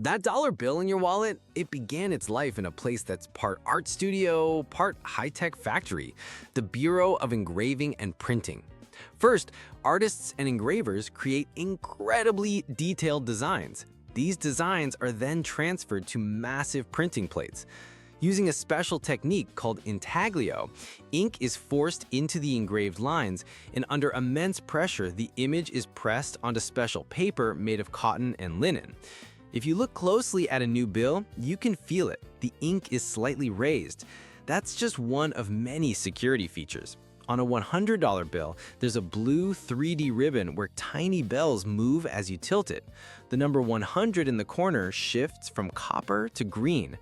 That dollar bill in your wallet, it began its life in a place that's part art studio, part high-tech factory, the Bureau of Engraving and Printing. First, artists and engravers create incredibly detailed designs. These designs are then transferred to massive printing plates. Using a special technique called intaglio, ink is forced into the engraved lines, and under immense pressure, the image is pressed onto special paper made of cotton and linen. If you look closely at a new bill, you can feel it. The ink is slightly raised. That's just one of many security features. On a $100 bill, there's a blue 3D ribbon where tiny bells move as you tilt it. The number 100 in the corner shifts from copper to green.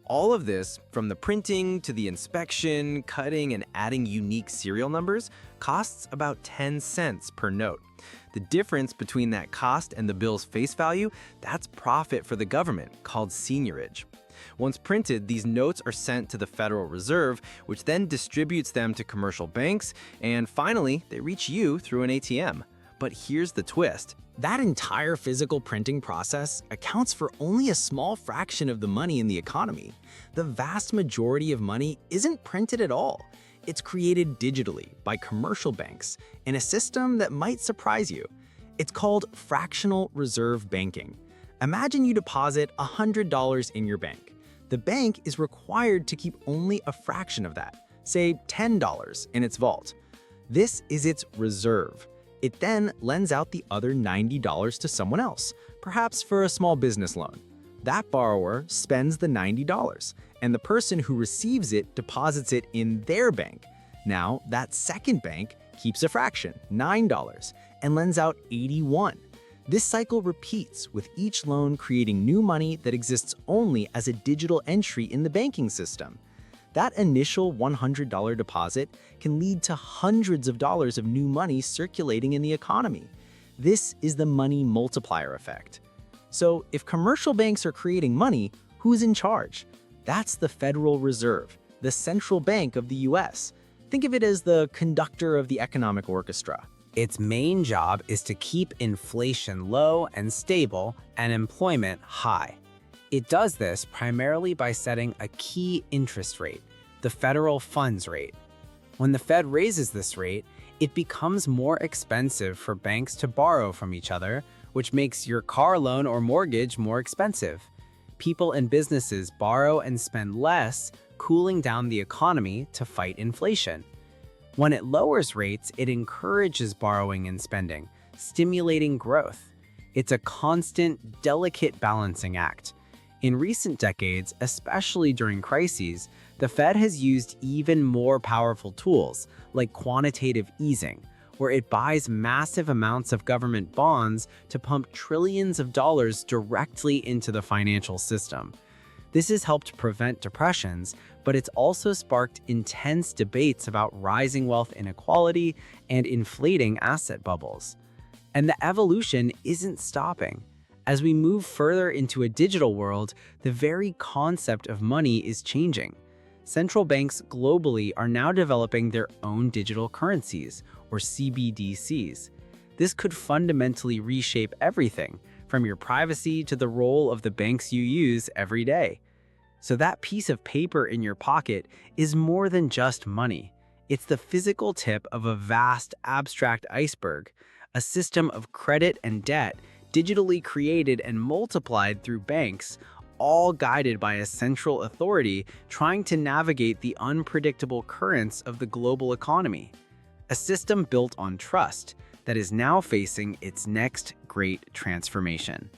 All of this, from the printing to the inspection, cutting, and adding unique serial numbers, costs about 10 cents per note. The difference between that cost and the bill's face value, that's profit for the government, called seigniorage. Once printed, these notes are sent to the Federal Reserve, which then distributes them to commercial banks, and finally, they reach you through an ATM. But here's the twist. That entire physical printing process accounts for only a small fraction of the money in the economy. The vast majority of money isn't printed at all. It's created digitally by commercial banks in a system that might surprise you. It's called fractional reserve banking. Imagine you deposit $100 in your bank. The bank is required to keep only a fraction of that, say $10 in its vault. This is its reserve. It then lends out the other $90 to someone else, perhaps for a small business loan. That borrower spends the $90, and the person who receives it deposits it in their bank. Now, that second bank keeps a fraction, $9, and lends out $81. This cycle repeats, with each loan creating new money that exists only as a digital entry in the banking system. That initial $100 deposit can lead to hundreds of dollars of new money circulating in the economy. This is the money multiplier effect. So if commercial banks are creating money, who's in charge? That's the Federal Reserve, the central bank of the US. Think of it as the conductor of the economic orchestra. Its main job is to keep inflation low and stable and employment high. It does this primarily by setting a key interest rate, the federal funds rate. When the Fed raises this rate, it becomes more expensive for banks to borrow from each other, which makes your car loan or mortgage more expensive. People and businesses borrow and spend less, cooling down the economy to fight inflation. When it lowers rates, it encourages borrowing and spending, stimulating growth. It's a constant, delicate balancing act. In recent decades, especially during crises, the Fed has used even more powerful tools, like quantitative easing, where it buys massive amounts of government bonds to pump trillions of dollars directly into the financial system. This has helped prevent depressions, but it's also sparked intense debates about rising wealth inequality and inflating asset bubbles. And the evolution isn't stopping. As we move further into a digital world, the very concept of money is changing. Central banks globally are now developing their own digital currencies, or CBDCs. This could fundamentally reshape everything, from your privacy to the role of the banks you use every day. So that piece of paper in your pocket is more than just money. It's the physical tip of a vast, abstract iceberg, a system of credit and debt digitally created and multiplied through banks, all guided by a central authority trying to navigate the unpredictable currents of the global economy. A system built on trust that is now facing its next great transformation.